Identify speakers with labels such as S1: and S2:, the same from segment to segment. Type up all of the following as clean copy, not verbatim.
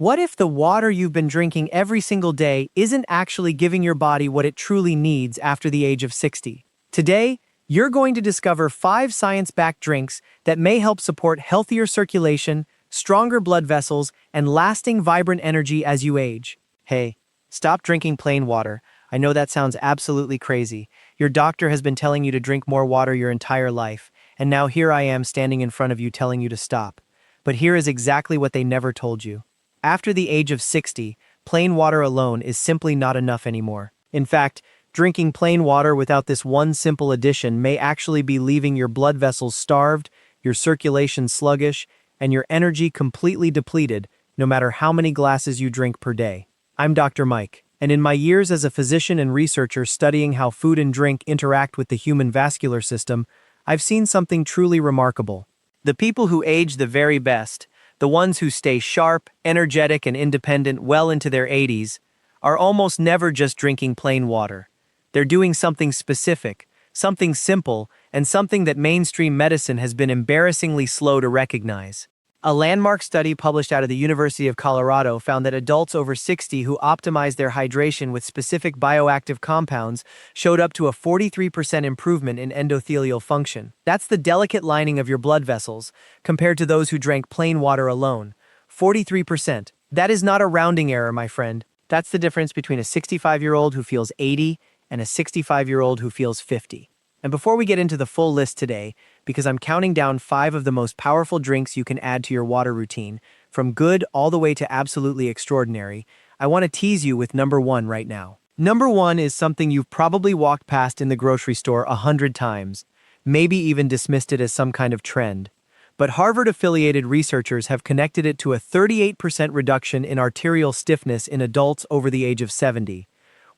S1: What if the water you've been drinking every single day isn't actually giving your body what it truly needs after the age of 60? Today, you're going to discover 5 science-backed drinks that may help support healthier circulation, stronger blood vessels, and lasting vibrant energy as you age. Hey, stop drinking plain water. I know that sounds absolutely crazy. Your doctor has been telling you to drink more water your entire life, and now here I am standing in front of you telling you to stop. But here is exactly what they never told you. After the age of 60, plain water alone is simply not enough anymore. In fact, drinking plain water without this one simple addition may actually be leaving your blood vessels starved, your circulation sluggish, and your energy completely depleted, no matter how many glasses you drink per day. I'm Dr. Mike, and in my years as a physician and researcher studying how food and drink interact with the human vascular system, I've seen something truly remarkable. The people who age the very best, the ones who stay sharp, energetic, and independent well into their 80s, are almost never just drinking plain water. They're doing something specific, something simple, and something that mainstream medicine has been embarrassingly slow to recognize. A landmark study published out of the University of Colorado found that adults over 60 who optimized their hydration with specific bioactive compounds showed up to a 43% improvement in endothelial function. That's the delicate lining of your blood vessels, compared to those who drank plain water alone. 43%. That is not a rounding error, my friend. That's the difference between a 65-year-old who feels 80 and a 65-year-old who feels 50. And before we get into the full list today, because I'm counting down 5 of the most powerful drinks you can add to your water routine, from good all the way to absolutely extraordinary, I want to tease you with number 1 right now. Number 1 is something you've probably walked past in the grocery store 100 times, maybe even dismissed it as some kind of trend. But Harvard-affiliated researchers have connected it to a 38% reduction in arterial stiffness in adults over the age of 70.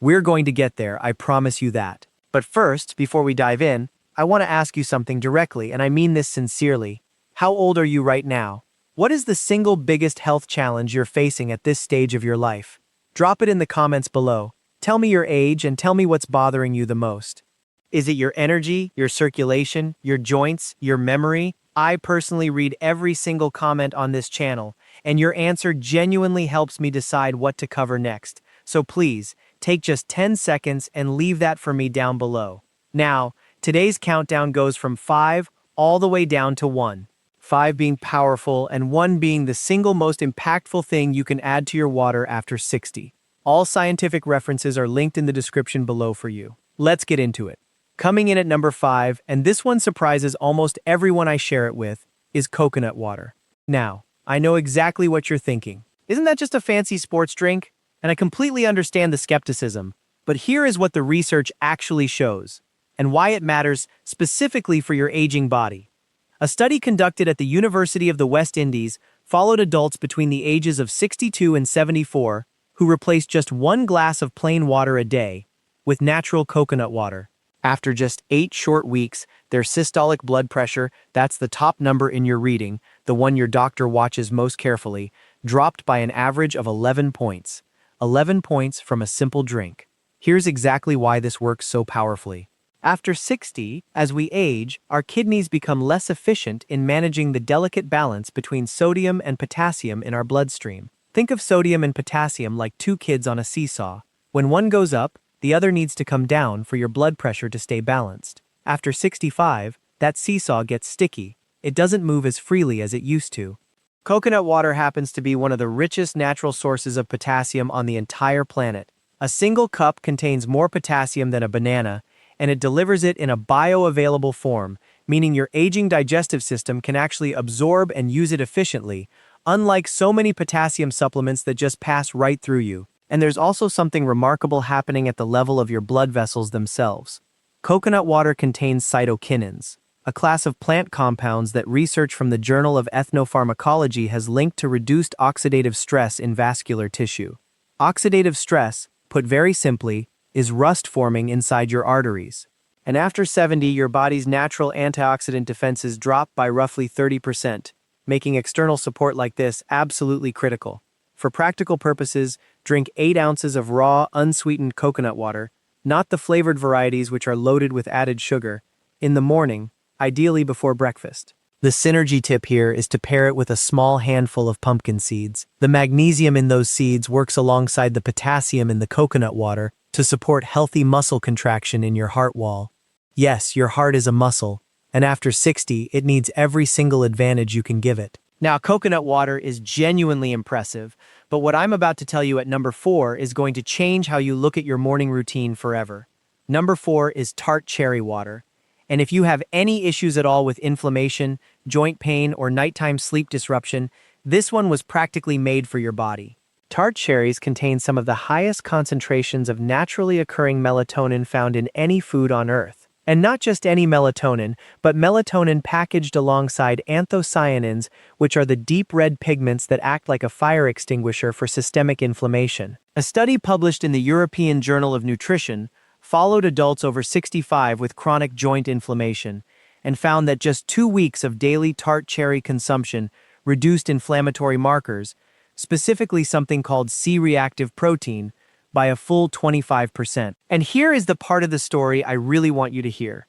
S1: We're going to get there, I promise you that. But first, before we dive in, I want to ask you something directly, and I mean this sincerely. How old are you right now? What is the single biggest health challenge you're facing at this stage of your life? Drop it in the comments below. Tell me your age and tell me what's bothering you the most. Is it your energy, your circulation, your joints, your memory? I personally read every single comment on this channel, and your answer genuinely helps me decide what to cover next. So please, take just 10 seconds and leave that for me down below. Now, today's countdown goes from 5 all the way down to 1. 5 being powerful and 1 being the single most impactful thing you can add to your water after 60. All scientific references are linked in the description below for you. Let's get into it. Coming in at number 5, and this one surprises almost everyone I share it with, is coconut water. Now, I know exactly what you're thinking. Isn't that just a fancy sports drink? And I completely understand the skepticism, but here is what the research actually shows, and why it matters specifically for your aging body. A study conducted at the University of the West Indies followed adults between the ages of 62 and 74 who replaced just 1 glass of plain water a day with natural coconut water. After just 8 short weeks, their systolic blood pressure, that's the top number in your reading, the one your doctor watches most carefully, dropped by an average of 11 points. 11 points from a simple drink. Here's exactly why this works so powerfully. After 60, as we age, our kidneys become less efficient in managing the delicate balance between sodium and potassium in our bloodstream. Think of sodium and potassium like 2 kids on a seesaw. When one goes up, the other needs to come down for your blood pressure to stay balanced. After 65, that seesaw gets sticky. It doesn't move as freely as it used to. Coconut water happens to be one of the richest natural sources of potassium on the entire planet. A single cup contains more potassium than a banana, and it delivers it in a bioavailable form, meaning your aging digestive system can actually absorb and use it efficiently, unlike so many potassium supplements that just pass right through you. And there's also something remarkable happening at the level of your blood vessels themselves. Coconut water contains cytokinins, a class of plant compounds that research from the Journal of Ethnopharmacology has linked to reduced oxidative stress in vascular tissue. Oxidative stress, put very simply, is rust forming inside your arteries. And after 70, your body's natural antioxidant defenses drop by roughly 30%, making external support like this absolutely critical. For practical purposes, drink 8 ounces of raw, unsweetened coconut water, not the flavored varieties which are loaded with added sugar, in the morning, ideally before breakfast. The synergy tip here is to pair it with a small handful of pumpkin seeds. The magnesium in those seeds works alongside the potassium in the coconut water to support healthy muscle contraction in your heart wall. Yes, your heart is a muscle, and after 60, it needs every single advantage you can give it. Now, coconut water is genuinely impressive, but what I'm about to tell you at number 4 is going to change how you look at your morning routine forever. Number 4 is tart cherry water. And if you have any issues at all with inflammation, joint pain, or nighttime sleep disruption, this one was practically made for your body. Tart cherries contain some of the highest concentrations of naturally occurring melatonin found in any food on Earth. And not just any melatonin, but melatonin packaged alongside anthocyanins, which are the deep red pigments that act like a fire extinguisher for systemic inflammation. A study published in the European Journal of Nutrition followed adults over 65 with chronic joint inflammation and found that just 2 weeks of daily tart cherry consumption reduced inflammatory markers, specifically something called C-reactive protein, by a full 25%. And here is the part of the story I really want you to hear.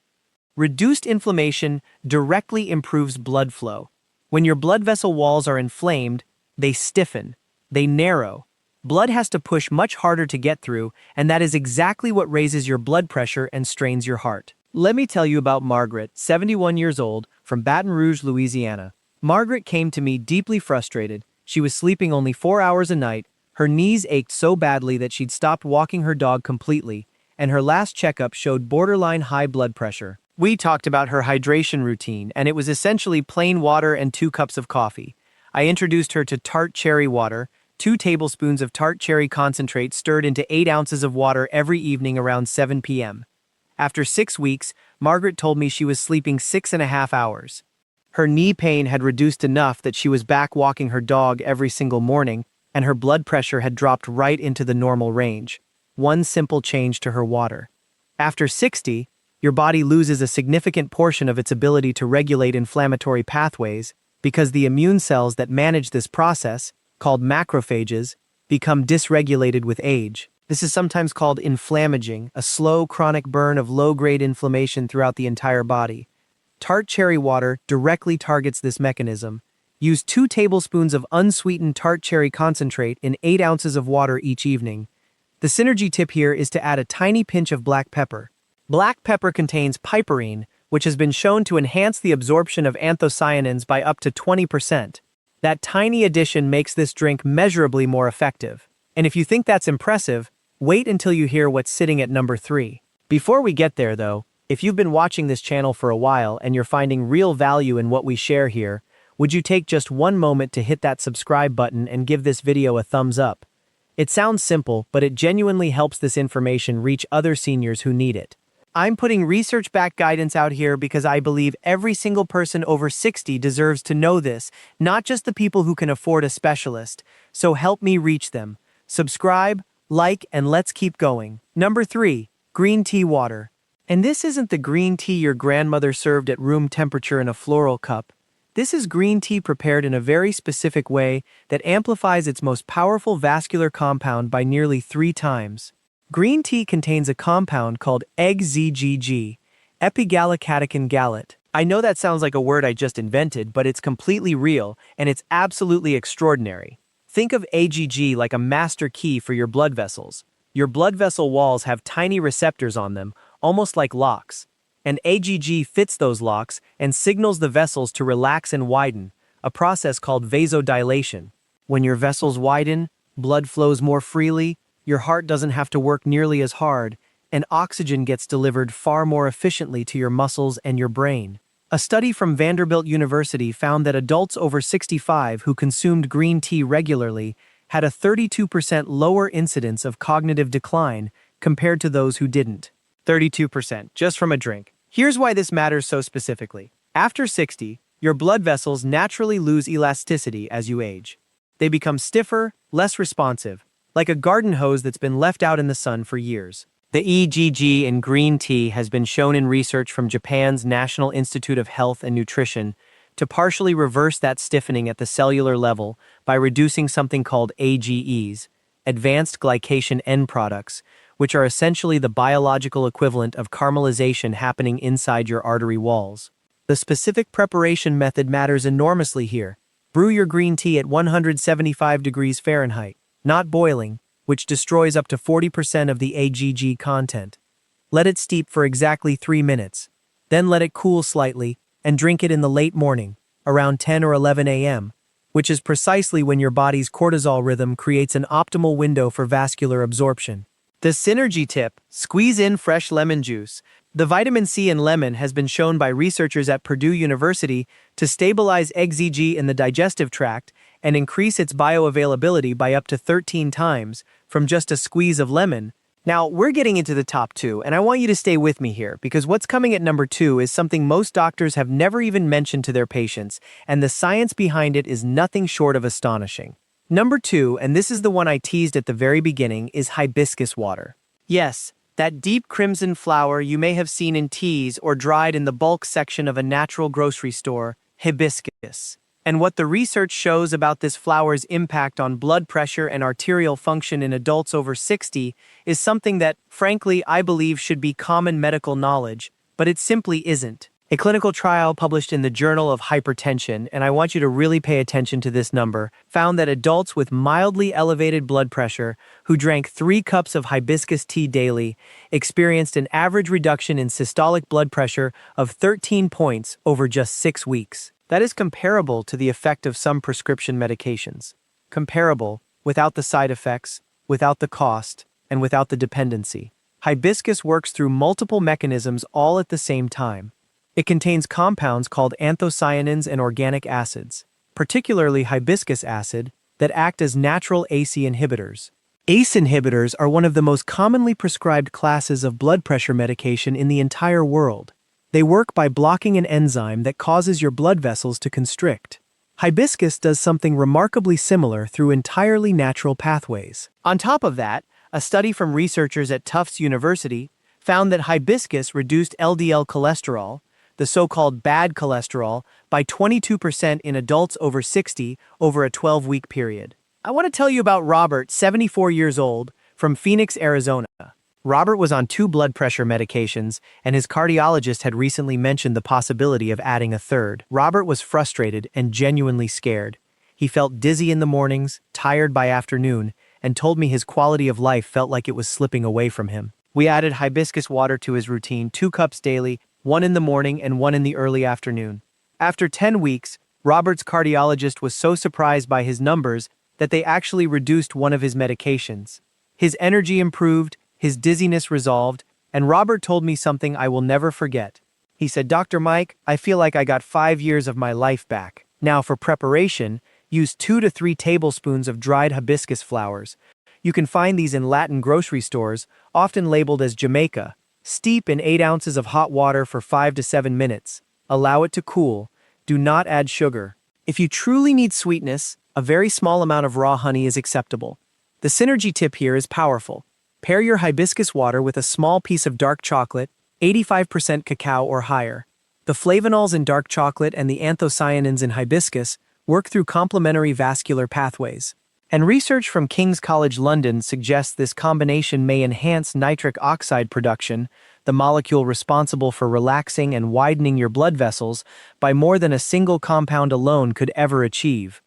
S1: Reduced inflammation directly improves blood flow. When your blood vessel walls are inflamed, they stiffen, they narrow. Blood has to push much harder to get through, and that is exactly what raises your blood pressure and strains your heart. Let me tell you about Margaret, 71 years old, from Baton Rouge, Louisiana. Margaret came to me deeply frustrated. She was sleeping only 4 hours a night, her knees ached so badly that she'd stopped walking her dog completely, and her last checkup showed borderline high blood pressure. We talked about her hydration routine, and it was essentially plain water and 2 cups of coffee. I introduced her to tart cherry water, 2 tablespoons of tart cherry concentrate stirred into 8 ounces of water every evening around 7 p.m. After 6 weeks, Margaret told me she was sleeping 6.5 hours. Her knee pain had reduced enough that she was back walking her dog every single morning, and her blood pressure had dropped right into the normal range. One simple change to her water. After 60, your body loses a significant portion of its ability to regulate inflammatory pathways because the immune cells that manage this process, called macrophages, become dysregulated with age. This is sometimes called inflammaging, a slow, chronic burn of low-grade inflammation throughout the entire body. Tart cherry water directly targets this mechanism. Use 2 tablespoons of unsweetened tart cherry concentrate in 8 ounces of water each evening. The synergy tip here is to add a tiny pinch of black pepper. Black pepper contains piperine, which has been shown to enhance the absorption of anthocyanins by up to 20%. That tiny addition makes this drink measurably more effective. And if you think that's impressive, wait until you hear what's sitting at number 3. Before we get there though, if you've been watching this channel for a while and you're finding real value in what we share here, would you take just one moment to hit that subscribe button and give this video a thumbs up? It sounds simple, but it genuinely helps this information reach other seniors who need it. I'm putting research-backed guidance out here because I believe every single person over 60 deserves to know this, not just the people who can afford a specialist. So help me reach them. Subscribe, like, and let's keep going. Number 3, green tea water. And this isn't the green tea your grandmother served at room temperature in a floral cup. This is green tea prepared in a very specific way that amplifies its most powerful vascular compound by nearly 3 times. Green tea contains a compound called EGZGG, epigallocatechin gallate. I know that sounds like a word I just invented, but it's completely real, and it's absolutely extraordinary. Think of AGG like a master key for your blood vessels. Your blood vessel walls have tiny receptors on them, almost like locks. And AGG fits those locks and signals the vessels to relax and widen, a process called vasodilation. When your vessels widen, blood flows more freely, your heart doesn't have to work nearly as hard, and oxygen gets delivered far more efficiently to your muscles and your brain. A study from Vanderbilt University found that adults over 65 who consumed green tea regularly had a 32% lower incidence of cognitive decline compared to those who didn't. 32%, just from a drink. Here's why this matters so specifically. After 60, your blood vessels naturally lose elasticity as you age. They become stiffer, less responsive, like a garden hose that's been left out in the sun for years. The EGG in green tea has been shown in research from Japan's National Institute of Health and Nutrition to partially reverse that stiffening at the cellular level by reducing something called AGEs, advanced glycation end products, which are essentially the biological equivalent of caramelization happening inside your artery walls. The specific preparation method matters enormously here. Brew your green tea at 175 degrees Fahrenheit, not boiling, which destroys up to 40% of the AGG content. Let it steep for exactly 3 minutes. Then let it cool slightly and drink it in the late morning, around 10 or 11 a.m., which is precisely when your body's cortisol rhythm creates an optimal window for vascular absorption. The synergy tip: squeeze in fresh lemon juice. The vitamin C in lemon has been shown by researchers at Purdue University to stabilize AGG in the digestive tract and increase its bioavailability by up to 13 times from just a squeeze of lemon. Now, we're getting into the top 2, and I want you to stay with me here, because what's coming at number 2 is something most doctors have never even mentioned to their patients, and the science behind it is nothing short of astonishing. Number 2, and this is the one I teased at the very beginning, is hibiscus water. Yes, that deep crimson flower you may have seen in teas or dried in the bulk section of a natural grocery store, hibiscus. And what the research shows about this flower's impact on blood pressure and arterial function in adults over 60 is something that, frankly, I believe should be common medical knowledge, but it simply isn't. A clinical trial published in the Journal of Hypertension, and I want you to really pay attention to this number, found that adults with mildly elevated blood pressure who drank 3 cups of hibiscus tea daily experienced an average reduction in systolic blood pressure of 13 points over just 6 weeks. That is comparable to the effect of some prescription medications. Comparable, without the side effects, without the cost, and without the dependency. Hibiscus works through multiple mechanisms all at the same time. It contains compounds called anthocyanins and organic acids, particularly hibiscus acid, that act as natural ACE inhibitors. ACE inhibitors are one of the most commonly prescribed classes of blood pressure medication in the entire world. They work by blocking an enzyme that causes your blood vessels to constrict. Hibiscus does something remarkably similar through entirely natural pathways. On top of that, a study from researchers at Tufts University found that hibiscus reduced LDL cholesterol, the so-called bad cholesterol, by 22% in adults over 60 over a 12-week period. I want to tell you about Robert, 74 years old, from Phoenix, Arizona. Robert was on 2 blood pressure medications, and his cardiologist had recently mentioned the possibility of adding a third. Robert was frustrated and genuinely scared. He felt dizzy in the mornings, tired by afternoon, and told me his quality of life felt like it was slipping away from him. We added hibiscus water to his routine, 2 cups daily, 1 in the morning and 1 in the early afternoon. After 10 weeks, Robert's cardiologist was so surprised by his numbers that they actually reduced one of his medications. His energy improved, his dizziness resolved, and Robert told me something I will never forget. He said, "Dr. Mike, I feel like I got 5 years of my life back." Now for preparation, use 2 to 3 tablespoons of dried hibiscus flowers. You can find these in Latin grocery stores, often labeled as Jamaica. Steep in 8 ounces of hot water for 5 to 7 minutes. Allow it to cool. Do not add sugar. If you truly need sweetness, a very small amount of raw honey is acceptable. The synergy tip here is powerful. Pair your hibiscus water with a small piece of dark chocolate, 85% cacao or higher. The flavonols in dark chocolate and the anthocyanins in hibiscus work through complementary vascular pathways. And research from King's College London suggests this combination may enhance nitric oxide production, the molecule responsible for relaxing and widening your blood vessels, by more than a single compound alone could ever achieve.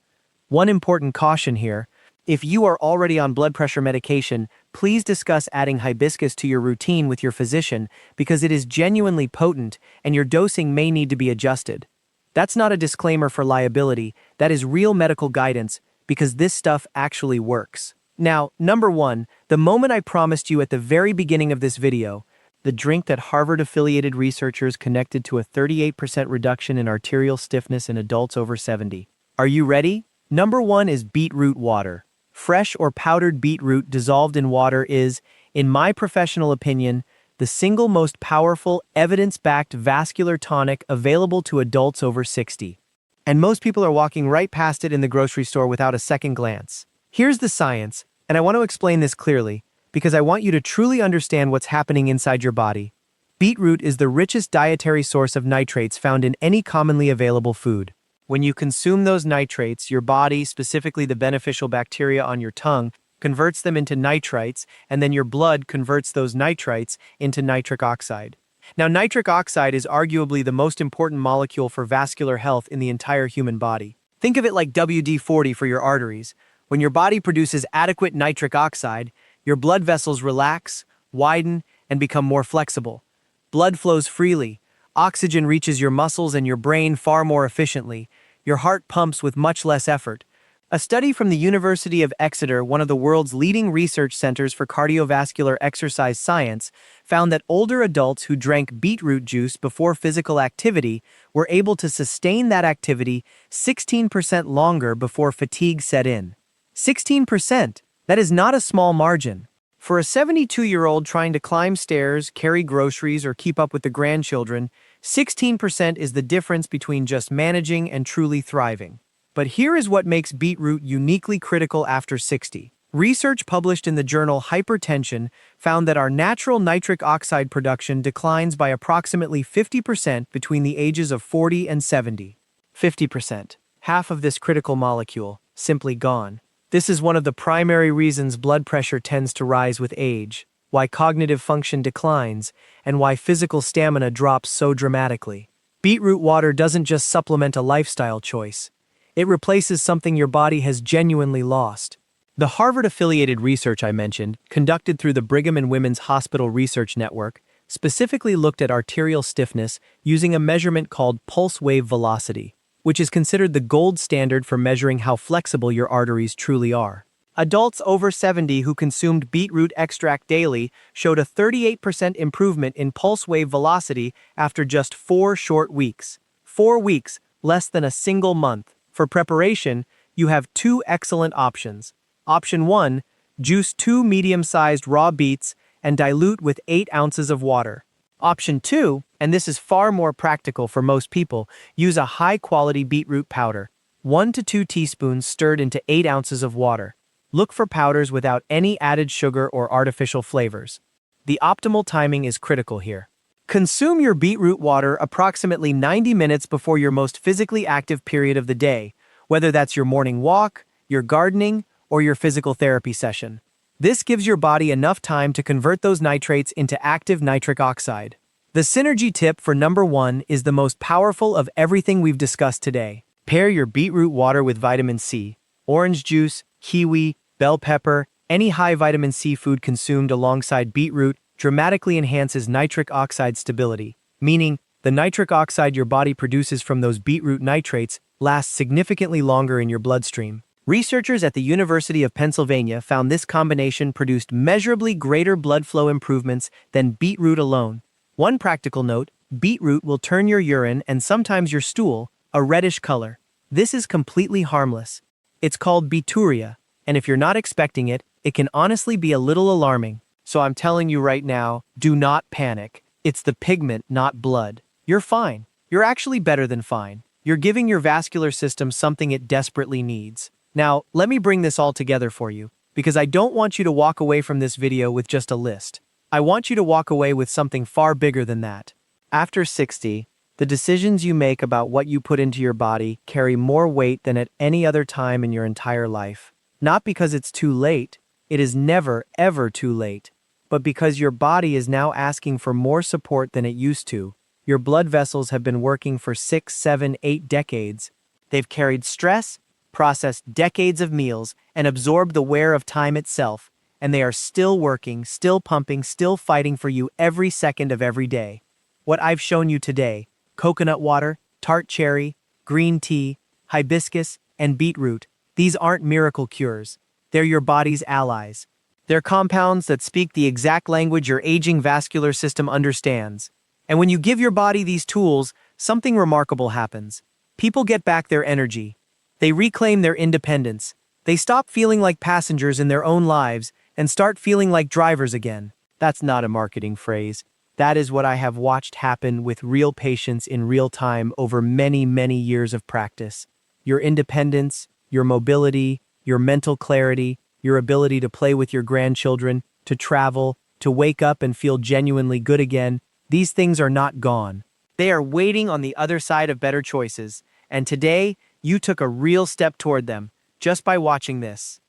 S1: One important caution here: if you are already on blood pressure medication, please discuss adding hibiscus to your routine with your physician because it is genuinely potent and your dosing may need to be adjusted. That's not a disclaimer for liability, that is real medical guidance, because this stuff actually works. Now, number 1, the moment I promised you at the very beginning of this video, the drink that Harvard-affiliated researchers connected to a 38% reduction in arterial stiffness in adults over 70. Are you ready? Number 1 is beetroot water. Fresh or powdered beetroot dissolved in water is, in my professional opinion, the single most powerful, evidence-backed vascular tonic available to adults over 60. And most people are walking right past it in the grocery store without a second glance. Here's the science, and I want to explain this clearly, because I want you to truly understand what's happening inside your body. Beetroot is the richest dietary source of nitrates found in any commonly available food. When you consume those nitrates, your body, specifically the beneficial bacteria on your tongue, converts them into nitrites, and then your blood converts those nitrites into nitric oxide. Now, nitric oxide is arguably the most important molecule for vascular health in the entire human body. Think of it like WD-40 for your arteries. When your body produces adequate nitric oxide, your blood vessels relax, widen, and become more flexible. Blood flows freely, oxygen reaches your muscles and your brain far more efficiently, your heart pumps with much less effort. A study from the University of Exeter, one of the world's leading research centers for cardiovascular exercise science, found that older adults who drank beetroot juice before physical activity were able to sustain that activity 16% longer before fatigue set in. 16%! That is not a small margin. For a 72-year-old trying to climb stairs, carry groceries, or keep up with the grandchildren, 16% is the difference between just managing and truly thriving. But here is what makes beetroot uniquely critical after 60. Research published in the journal Hypertension found that our natural nitric oxide production declines by approximately 50% between the ages of 40 and 70. 50%. Half of this critical molecule, simply gone. This is one of the primary reasons blood pressure tends to rise with age, why cognitive function declines, and why physical stamina drops so dramatically. Beetroot water doesn't just supplement a lifestyle choice. It replaces something your body has genuinely lost. The Harvard-affiliated research I mentioned, conducted through the Brigham and Women's Hospital Research Network, specifically looked at arterial stiffness using a measurement called pulse wave velocity, which is considered the gold standard for measuring how flexible your arteries truly are. Adults over 70 who consumed beetroot extract daily showed a 38% improvement in pulse wave velocity after just 4 short weeks. 4 weeks, less than a single month. For preparation, you have 2 excellent options. Option 1, juice 2 medium-sized raw beets and dilute with 8 ounces of water. Option 2, and this is far more practical for most people, use a high-quality beetroot powder, 1 to 2 teaspoons stirred into 8 ounces of water. Look for powders without any added sugar or artificial flavors. The optimal timing is critical here. Consume your beetroot water approximately 90 minutes before your most physically active period of the day, whether that's your morning walk, your gardening, or your physical therapy session. This gives your body enough time to convert those nitrates into active nitric oxide. The synergy tip for number 1 is the most powerful of everything we've discussed today. Pair your beetroot water with vitamin C, orange juice, kiwi, bell pepper, any high vitamin C food consumed alongside beetroot dramatically enhances nitric oxide stability, meaning the nitric oxide your body produces from those beetroot nitrates lasts significantly longer in your bloodstream. Researchers at the University of Pennsylvania found this combination produced measurably greater blood flow improvements than beetroot alone. One practical note, beetroot will turn your urine and sometimes your stool a reddish color. This is completely harmless. It's called beeturia, and if you're not expecting it, it can honestly be a little alarming. So I'm telling you right now, do not panic. It's the pigment, not blood. You're fine. You're actually better than fine. You're giving your vascular system something it desperately needs. Now, let me bring this all together for you, because I don't want you to walk away from this video with just a list. I want you to walk away with something far bigger than that. After 60, the decisions you make about what you put into your body carry more weight than at any other time in your entire life. Not because it's too late. It is never, ever too late. But because your body is now asking for more support than it used to. Your blood vessels have been working for 6, 7, 8 decades. They've carried stress, processed decades of meals, and absorbed the wear of time itself, and they are still working, still pumping, still fighting for you every second of every day. What I've shown you today, coconut water, tart cherry, green tea, hibiscus, and beetroot, these aren't miracle cures. They're your body's allies. They're compounds that speak the exact language your aging vascular system understands. And when you give your body these tools, something remarkable happens. People get back their energy. They reclaim their independence. They stop feeling like passengers in their own lives and start feeling like drivers again. That's not a marketing phrase. That is what I have watched happen with real patients in real time over many, many years of practice. Your independence, your mobility, your mental clarity, your ability to play with your grandchildren, to travel, to wake up and feel genuinely good again, these things are not gone. They are waiting on the other side of better choices, and today, you took a real step toward them, just by watching this.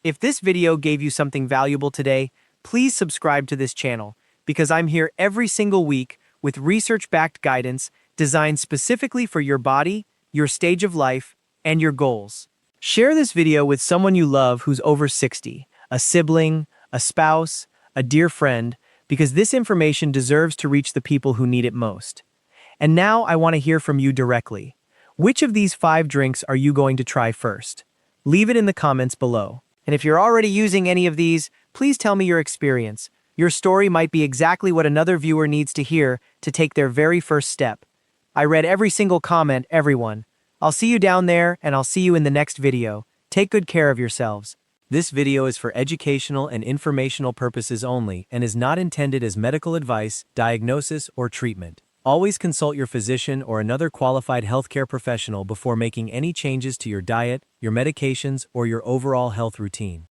S1: If this video gave you something valuable today, please subscribe to this channel, because I'm here every single week with research-backed guidance designed specifically for your body, your stage of life, and your goals. Share this video with someone you love who's over 60, a sibling, a spouse, a dear friend, because this information deserves to reach the people who need it most. And now I want to hear from you directly. Which of these 5 drinks are you going to try first? Leave it in the comments below. And if you're already using any of these, please tell me your experience. Your story might be exactly what another viewer needs to hear to take their very first step. I read every single comment, everyone. I'll see you down there, and I'll see you in the next video. Take good care of yourselves. This video is for educational and informational purposes only and is not intended as medical advice, diagnosis, or treatment. Always consult your physician or another qualified healthcare professional before making any changes to your diet, your medications, or your overall health routine.